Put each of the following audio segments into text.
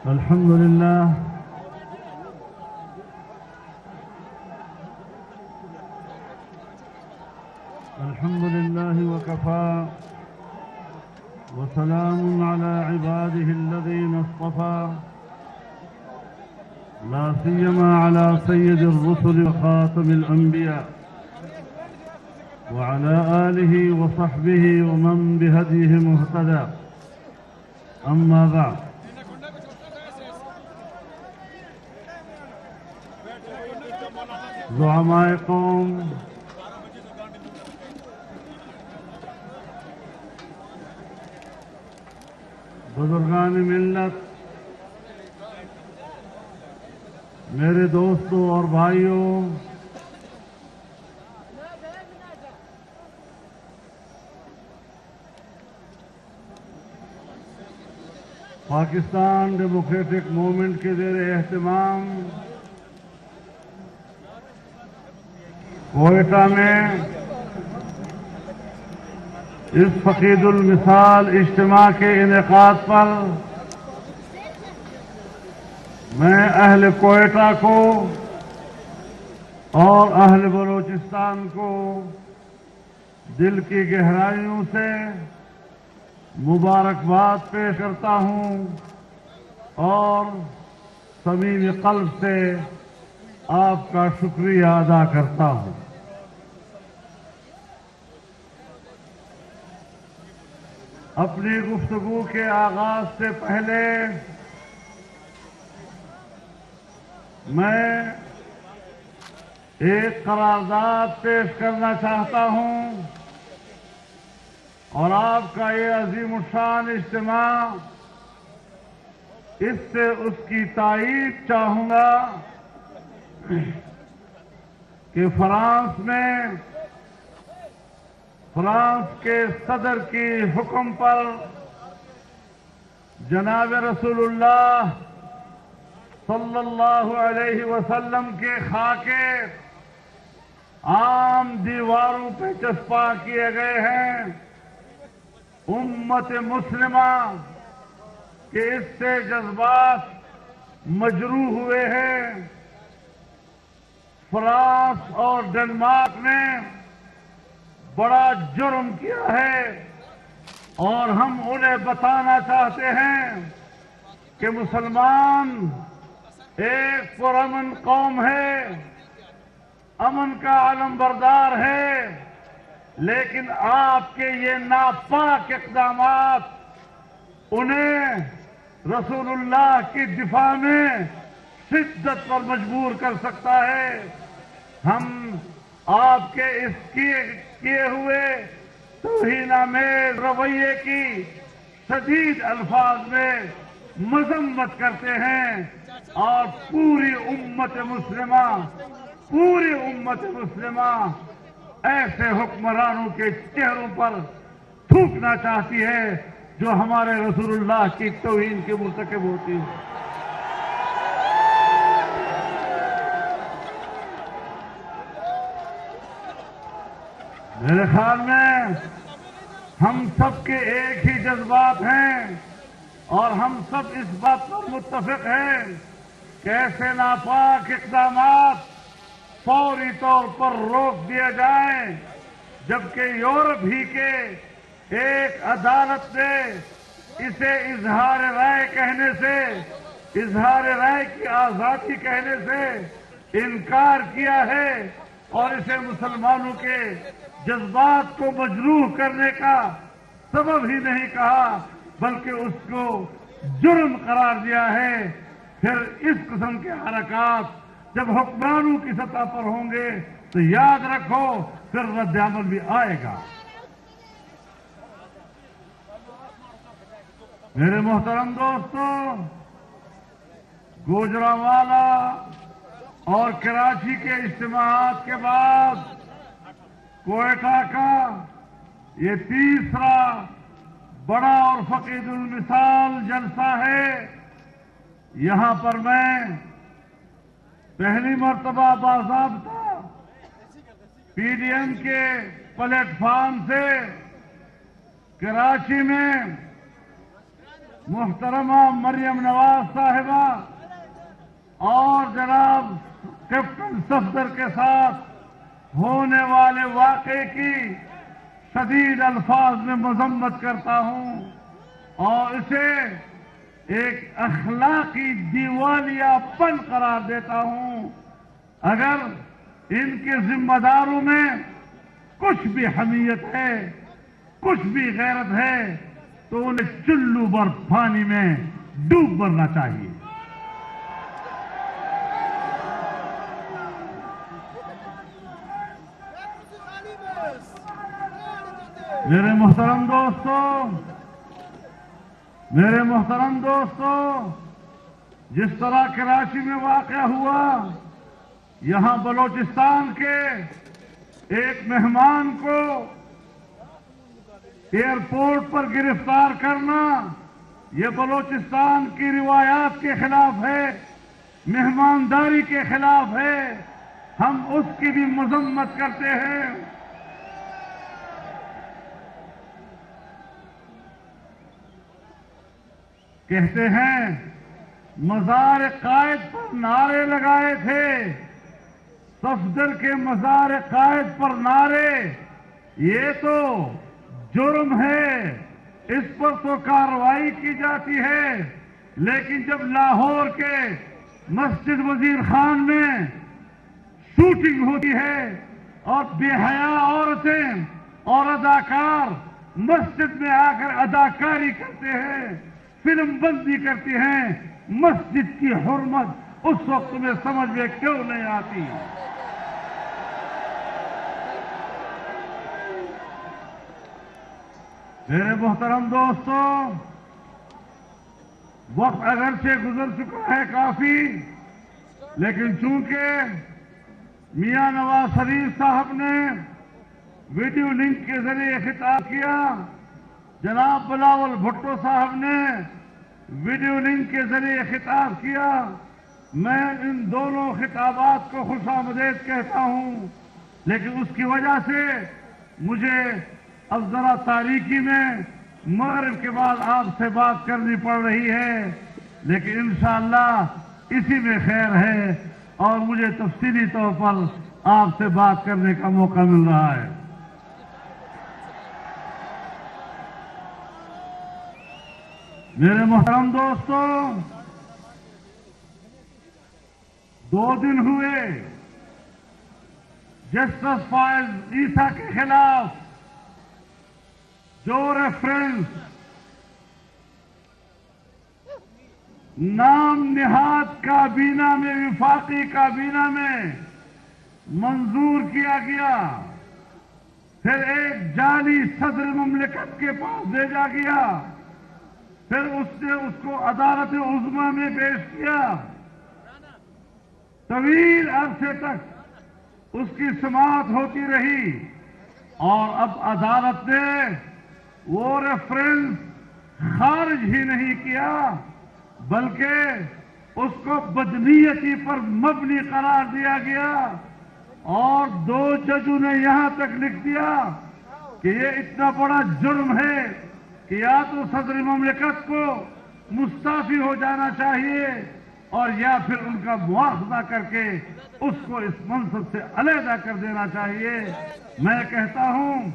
الحمد لله وكفى وسلام على عباده الذين اصطفى لا سيما على سيد الرسل وخاتم الأنبياء وعلى آله وصحبه ومن بهديه مهتدى أما بعد زعماء قوم بزرگان ملت میرے دوستوں اور بھائیوں پاکستان ڈیموکریٹک موومنٹ کے زیر اہتمام کوئٹہ میں اس فقید المثال اجتماع کے انعقاد پر میں اہل کوئٹہ کو اور اہل بلوچستان کو دل کی گہرائیوں سے مبارکباد پیش کرتا ہوں اور صمیم قلب سے آپ کا شکریہ ادا کرتا ہوں۔ اپنی گفتگو کے آغاز سے پہلے میں ایک قرارداد پیش کرنا چاہتا ہوں اور آپ کا یہ عظیم الشان اجتماع اس سے اس کی تائید چاہوں گا کہ فرانس کے صدر کی حکم پر جناب رسول اللہ صلی اللہ علیہ وسلم کے خاکے عام دیواروں پہ چسپاں کیے گئے ہیں۔ امت مسلمہ کے اس سے جذبات مجروح ہوئے ہیں۔ فرانس اور ڈنمارک نے بڑا جرم کیا ہے اور ہم انہیں بتانا چاہتے ہیں کہ مسلمان ایک پرامن قوم ہے، امن کا علم بردار ہے، لیکن آپ کے یہ ناپاک اقدامات انہیں رسول اللہ کی دفاع میں شدت پر مجبور کر سکتا ہے۔ ہم آپ کے اس کیے ہوئے توہینآمیز رویے کی شدید الفاظ میں مذمت کرتے ہیں اور پوری امت مسلمہ ایسے حکمرانوں کے چہروں پر تھوکنا چاہتی ہے جو ہمارے رسول اللہ کی توہین کے مرتکب ہوتی ہے۔ میرے خیال میں ہم سب کے ایک ہی جذبات ہیں اور ہم سب اس بات پر متفق ہیں کہ ایسے ناپاک اقدامات فوری طور پر روک دیے جائیں، جبکہ یورپ ہی کے ایک عدالت نے اسے اظہار رائے کی آزادی کہنے سے انکار کیا ہے اور اسے مسلمانوں کے جذبات کو مجروح کرنے کا سبب ہی نہیں کہا بلکہ اس کو جرم قرار دیا ہے۔ پھر اس قسم کے حرکات جب حکمرانوں کی سطح پر ہوں گے تو یاد رکھو پھر رد عمل بھی آئے گا۔ میرے محترم دوستوں، گوجرانوالہ اور کراچی کے اجتماعات کے بعد کوئٹہ کا یہ تیسرا بڑا اور فقید المثال جلسہ ہے۔ یہاں پر میں پہلی مرتبہ باضابطہ پی ڈی ایم کے پلیٹ فارم سے کراچی میں محترمہ مریم نواز صاحبہ اور جناب کیپٹن صفدر کے ساتھ ہونے والے واقعے کی شدید الفاظ میں مذمت کرتا ہوں اور اسے ایک اخلاقی دیوالیہ پن قرار دیتا ہوں۔ اگر ان کے ذمہ داروں میں کچھ بھی حمیت ہے، کچھ بھی غیرت ہے، تو انہیں چلو بھر پانی میں ڈوب مرنا چاہیے۔ میرے محترم دوستو، جس طرح کراچی میں واقع ہوا، یہاں بلوچستان کے ایک مہمان کو ایئرپورٹ پر گرفتار کرنا، یہ بلوچستان کی روایات کے خلاف ہے، مہمانداری کے خلاف ہے۔ ہم اس کی بھی مذمت کرتے ہیں۔ کہتے ہیں مزار قائد پر نعرے لگائے تھے، صفدر کے مزار قائد پر نعرے، یہ تو جرم ہے، اس پر تو کارروائی کی جاتی ہے، لیکن جب لاہور کے مسجد وزیر خان میں شوٹنگ ہوتی ہے اور بے حیا عورتیں اور اداکار مسجد میں آ کر اداکاری کرتے ہیں، فلم بندی کرتی ہیں، مسجد کی حرمت اس وقت میں سمجھ میں کیوں نہیں آتی؟ میرے محترم دوستو، وقت اگرچہ گزر چکا ہے کافی، لیکن چونکہ میاں نواز شریف صاحب نے ویڈیو لنک کے ذریعے خطاب کیا، جناب بلاول بھٹو صاحب نے ویڈیو لنک کے ذریعے خطاب کیا، میں ان دونوں خطابات کو خوش آمدید کہتا ہوں، لیکن اس کی وجہ سے مجھے اب ذرا تاریکی میں مغرب کے بعد آپ سے بات کرنی پڑ رہی ہے، لیکن انشاءاللہ اسی میں خیر ہے اور مجھے تفصیلی طور پر آپ سے بات کرنے کا موقع مل رہا ہے۔ میرے محترم دوستو، 2 دن ہوئے جسٹس فائز عیسیٰ کے خلاف جو ریفرنس نام نہاد کابینہ میں، وفاقی کابینہ میں منظور کیا گیا، پھر ایک جعلی صدر مملکت کے پاس بھیجا گیا، پھر اس نے اس کو عدالت عظمیٰ میں پیش کیا، طویل عرصے تک اس کی سماعت ہوتی رہی اور اب عدالت نے وہ ریفرنس خارج ہی نہیں کیا بلکہ اس کو بدنیتی پر مبنی قرار دیا گیا، اور 2 ججوں نے یہاں تک لکھ دیا کہ یہ اتنا بڑا جرم ہے کہ یا تو صدر مملکت کو مستعفی ہو جانا چاہیے اور یا پھر ان کا مواخذہ کر کے اس کو اس منصب سے علیحدہ کر دینا چاہیے۔ میں کہتا ہوں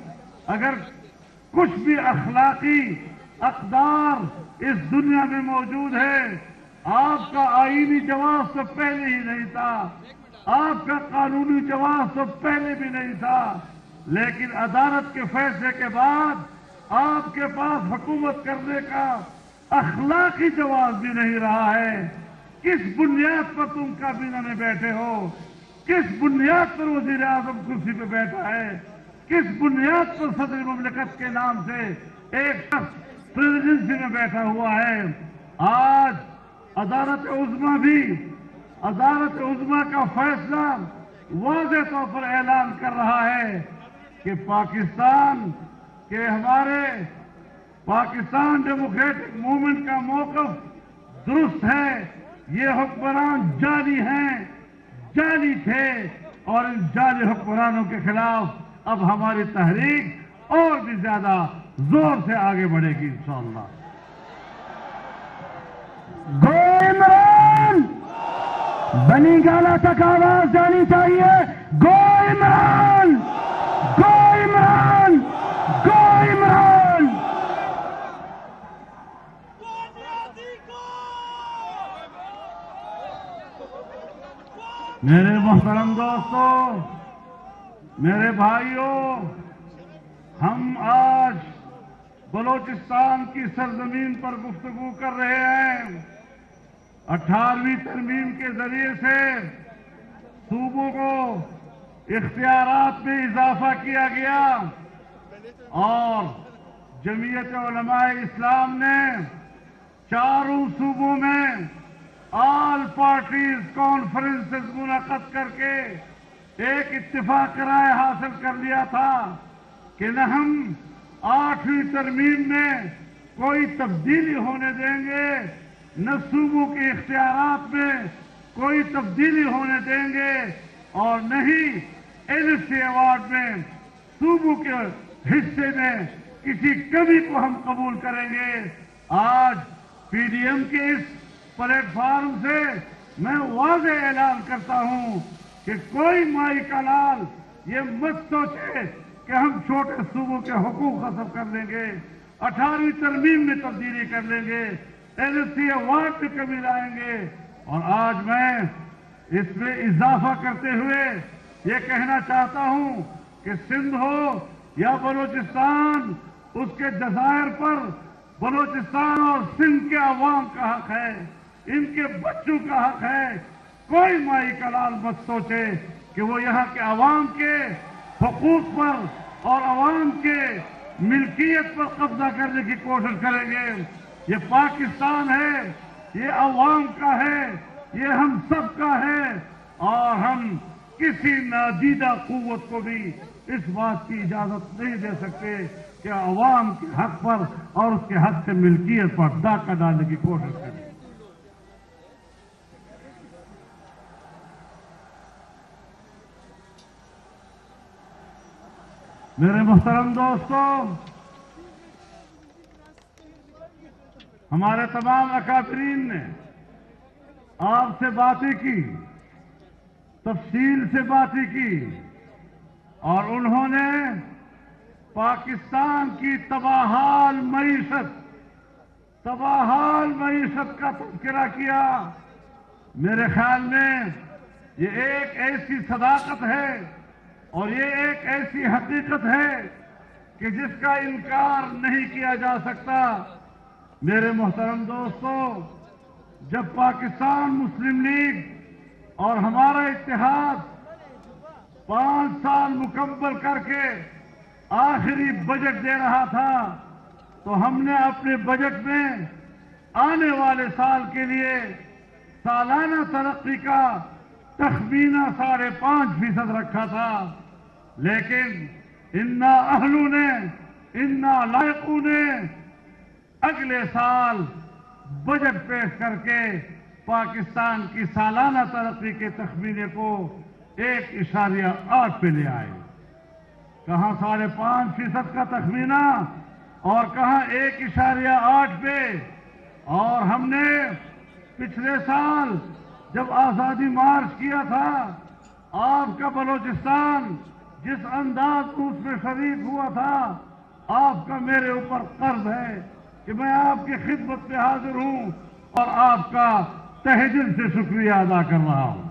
اگر کچھ بھی اخلاقی اقدار اس دنیا میں موجود ہے، آپ کا آئینی جواز تو پہلے ہی نہیں تھا، آپ کا قانونی جواز تو پہلے بھی نہیں تھا، لیکن عدالت کے فیصلے کے بعد آپ کے پاس حکومت کرنے کا اخلاقی جواز بھی نہیں رہا ہے۔ کس بنیاد پر تم کابینہ میں بیٹھے ہو؟ کس بنیاد پر وزیر اعظم کرسی پہ بیٹھا ہے؟ کس بنیاد پر صدر مملکت کے نام سے ایک شخص پریزیڈنسی میں بیٹھا ہوا ہے؟ آج عدالت عظمیٰ کا فیصلہ واضح طور پر اعلان کر رہا ہے کہ پاکستان کے ہمارے پاکستان ڈیموکریٹک موومنٹ کا موقف درست ہے، یہ حکمران جعلی ہیں، جعلی تھے، اور ان جعلی حکمرانوں کے خلاف اب ہماری تحریک اور بھی زیادہ زور سے آگے بڑھے گی انشاءاللہ۔ گو عمران، بنی گالا تک آواز جانی چاہیے، گو عمران، گو عمران، گو عمران۔ میرے محترم دوستوں، میرے بھائیوں، ہم آج بلوچستان کی سرزمین پر گفتگو کر رہے ہیں۔ 18ویں ترمیم کے ذریعے سے صوبوں کو اختیارات میں اضافہ کیا گیا اور جمعیت علماء اسلام نے چاروں صوبوں میں آل پارٹیز کانفرنسز منعقد کر کے ایک اتفاق رائے حاصل کر لیا تھا کہ نہ ہم 8ویں ترمیم میں کوئی تبدیلی ہونے دیں گے، نہ صوبوں کے اختیارات میں کوئی تبدیلی ہونے دیں گے، اور نہ ہی NSC ایوارڈ میں صوبوں کے حصے میں کسی کمی کو ہم قبول کریں گے۔ آج PDM کے اس پلیٹ فارم سے میں واضح اعلان کرتا ہوں کہ کوئی مائی کا لال یہ مت سوچے کہ ہم چھوٹے صوبوں کے حقوق ختم کر لیں گے، 18ویں ترمیم میں تبدیلی کر لیں گے، NSC ایوارڈ میں کمی لائیں گے۔ اور آج میں اس میں اضافہ کرتے ہوئے یہ کہنا چاہتا ہوں کہ سندھ ہو یا بلوچستان، اس کے جزائر پر بلوچستان اور سندھ کے عوام کا حق ہے، ان کے بچوں کا حق ہے۔ کوئی مائی کا لال مت سوچے کہ وہ یہاں کے عوام کے حقوق پر اور عوام کے ملکیت پر قبضہ کرنے کی کوشش کریں گے۔ یہ پاکستان ہے، یہ عوام کا ہے، یہ ہم سب کا ہے، اور ہم کسی نادیدہ قوت کو بھی اس بات کی اجازت نہیں دے سکتے کہ عوام کے حق پر اور اس کے حق سے ملکیت پر ڈاکہ ڈالنے کی کوشش کریں۔ میرے محترم دوستوں، ہمارے تمام اکابرین نے آپ سے باتیں کی، تفصیل سے باتیں کی، اور انہوں نے پاکستان کی تباہال معیشت کا تذکرہ کیا۔ میرے خیال میں یہ ایک ایسی صداقت ہے اور یہ ایک ایسی حقیقت ہے کہ جس کا انکار نہیں کیا جا سکتا۔ میرے محترم دوستوں، جب پاکستان مسلم لیگ اور ہمارا اتحاد 5 سال مکمل کر کے آخری بجٹ دے رہا تھا تو ہم نے اپنے بجٹ میں آنے والے سال کے لیے سالانہ ترقی کا تخمینہ 5.5% رکھا تھا، لیکن انا اہلوں نے، انا لائقوں نے اگلے سال بجٹ پیش کر کے پاکستان کی سالانہ ترقی کے تخمینے کو 1.8 پہ لے آئے۔ کہاں 5.5% کا تخمینہ اور کہاں 1.8 پہ۔ اور ہم نے پچھلے سال جب آزادی مارچ کیا تھا، آپ کا بلوچستان جس انداز میں اس میں شریک ہوا تھا، آپ کا میرے اوپر قرض ہے کہ میں آپ کی خدمت میں حاضر ہوں اور آپ کا تہہ دل سے شکریہ ادا کر رہا ہوں۔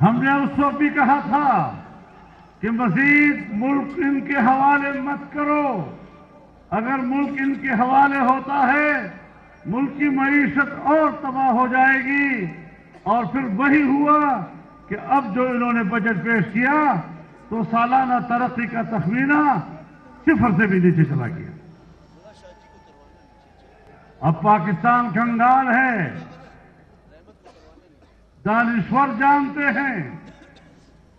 ہم نے اس وقت بھی کہا تھا کہ مزید ملک ان کے حوالے مت کرو، اگر ملک ان کے حوالے ہوتا ہے ملک کی معیشت اور تباہ ہو جائے گی۔ اور پھر وہی ہوا کہ اب جو انہوں نے بجٹ پیش کیا تو سالانہ ترقی کا تخمینہ 0 سے بھی نیچے چلا گیا۔ اب پاکستان کنگال ہے۔ دانشور جانتے ہیں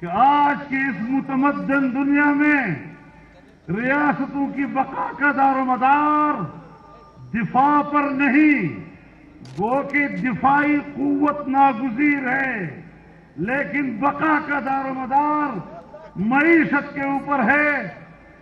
کہ آج کی اس متمدن دنیا میں ریاستوں کی بقا کا دار و مدار دفاع پر نہیں، گو کہ دفاعی قوت ناگزیر ہے، لیکن بقا کا دار و مدار معیشت کے اوپر ہے،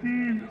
3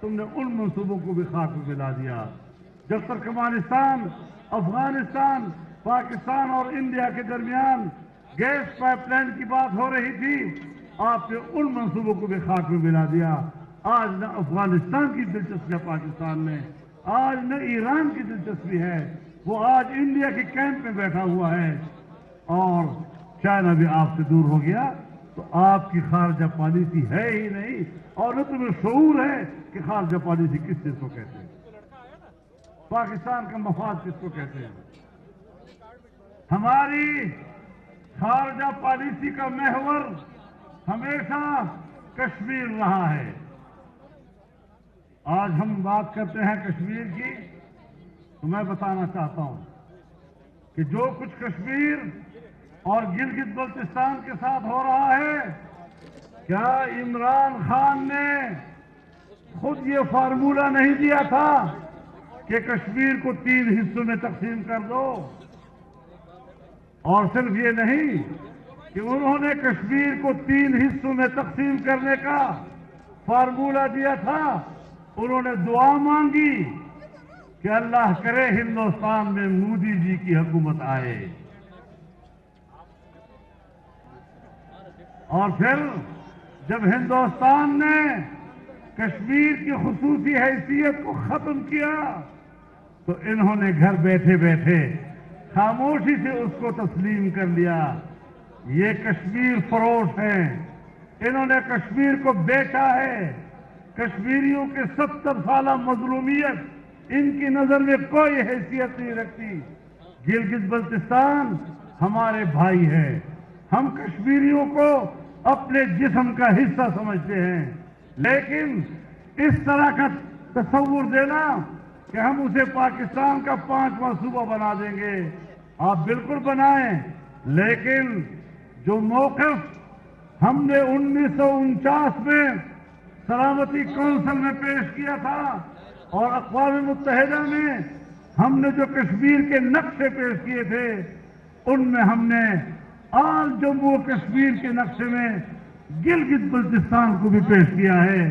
تم نے ان منصوبوں کو بھی خاک میں ملا دیا. جب ترکمانستان، افغانستان، پاکستان اور انڈیا کے درمیان گیس پائپ لائن کی بات ہو رہی تھی، آپ نے ان منصوبوں کو بھی خاک میں ملا دیا. آج نہ افغانستان کی دلچسپی ہے پاکستان میں، آج نہ ایران کی دلچسپی ہے. وہ آج انڈیا کے کیمپ میں بیٹھا ہوا ہے، اور چائنا بھی آپ سے دور ہو گیا. تو آپ کی خارجہ پالیسی ہے ہی نہیں، اور نہ تمہیں شعور ہے کہ خارجہ پالیسی کس چیز کو کہتے ہیں، پاکستان کا مفاد کس کو کہتے ہیں. ہماری خارجہ پالیسی کا محور ہمیشہ کشمیر رہا ہے. آج ہم بات کرتے ہیں کشمیر کی، تو میں بتانا چاہتا ہوں کہ جو کچھ کشمیر اور گلگت بلتستان کے ساتھ ہو رہا ہے، کیا عمران خان نے خود یہ فارمولہ نہیں دیا تھا کہ کشمیر کو 3 حصوں میں تقسیم کر دو؟ اور صرف یہ نہیں کہ انہوں نے کشمیر کو 3 حصوں میں تقسیم کرنے کا فارمولہ دیا تھا، انہوں نے دعا مانگی کہ اللہ کرے ہندوستان میں مودی جی کی حکومت آئے. اور پھر جب ہندوستان نے کشمیر کی خصوصی حیثیت کو ختم کیا، تو انہوں نے گھر بیٹھے بیٹھے خاموشی سے اس کو تسلیم کر لیا. یہ کشمیر فروش ہیں، انہوں نے کشمیر کو بیچا ہے. کشمیریوں کے 70 سالہ مظلومیت ان کی نظر میں کوئی حیثیت نہیں رکھتی. گلگت بلتستان ہمارے بھائی ہے، ہم کشمیریوں کو اپنے جسم کا حصہ سمجھتے ہیں. لیکن اس طرح کا تصور دینا کہ ہم اسے پاکستان کا 5واں صوبہ بنا دیں گے، آپ بالکل بنائیں، لیکن جو موقف ہم نے 1949 میں سلامتی کونسل میں پیش کیا تھا اور اقوام متحدہ میں ہم نے جو کشمیر کے نقشے پیش کیے تھے، ان میں ہم نے آل جموں و کشمیر کے نقشے میں گلگت بلتستان کو بھی پیش کیا ہے.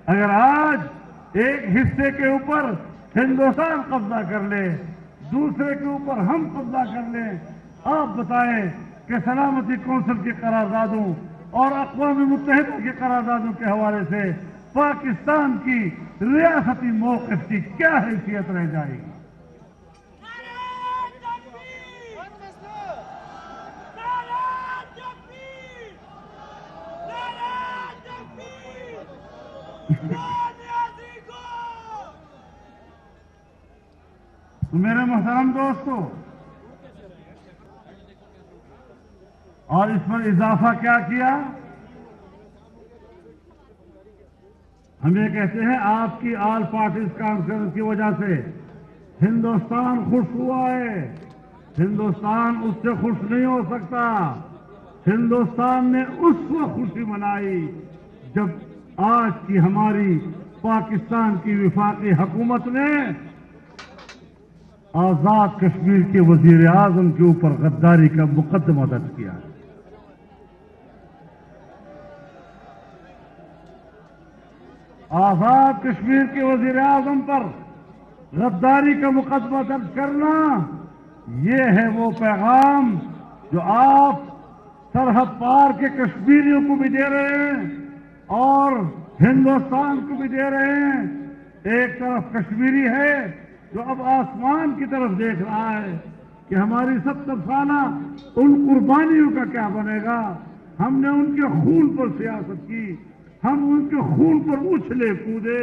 اگر آج ایک حصے کے اوپر ہندوستان قبضہ کر لے، دوسرے کے اوپر ہم قبضہ کر لیں، آپ بتائیں کہ سلامتی کونسل کی قراردادوں اور اقوام متحدہ کی قراردادوں کے حوالے سے پاکستان کی ریاستی موقف کی کیا حیثیت رہ جائے گی؟ تو میرے محترم دوستو، اور اس پر اضافہ کیا کیا؟ ہم یہ کہتے ہیں آپ کی آل پارٹیز کانفرنس کی وجہ سے ہندوستان خوش ہوا ہے. ہندوستان اس سے خوش نہیں ہو سکتا. ہندوستان نے اس وقت خوشی منائی جب آج کی ہماری پاکستان کی وفاقی حکومت نے آزاد کشمیر کے وزیر اعظم کے اوپر غداری کا مقدمہ درج کیا ہے. آزاد کشمیر کے وزیر اعظم پر غداری کا مقدمہ درج کرنا، یہ ہے وہ پیغام جو آپ سرحد پار کے کشمیریوں کو بھی دے رہے ہیں اور ہندوستان کو بھی دے رہے ہیں. ایک طرف کشمیری ہے جو اب آسمان کی طرف دیکھ رہا ہے کہ ہماری 70 سالہ ان قربانیوں کا کیا بنے گا. ہم نے ان کے خون پر سیاست کی، ہم ان کے خون پر اچھلے کودے،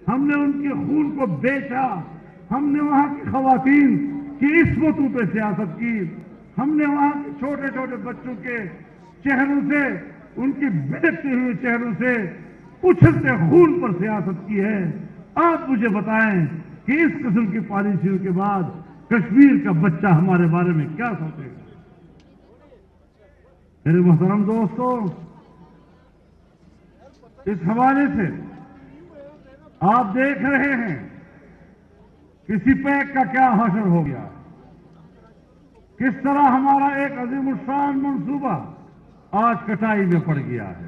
ہم نے ان کے خون کو بیچا، ہم نے وہاں کی خواتین کی عصمتوں پہ سیاست کی، ہم نے وہاں کے چھوٹے چھوٹے بچوں کے چہروں سے، ان کی بہکتے ہوئے چہروں سے اچھلتے خون پر سیاست کی ہے. آپ مجھے بتائیں کہ اس قسم کی پالیسیوں کے بعد کشمیر کا بچہ ہمارے بارے میں کیا سوچے گا؟ میرے محترم دوستو، اس حوالے سے آپ دیکھ رہے ہیں کسی پیک کا کیا حشر ہو گیا، کس طرح ہمارا ایک عظیم الشان منصوبہ آج کٹائی میں پڑ گیا ہے.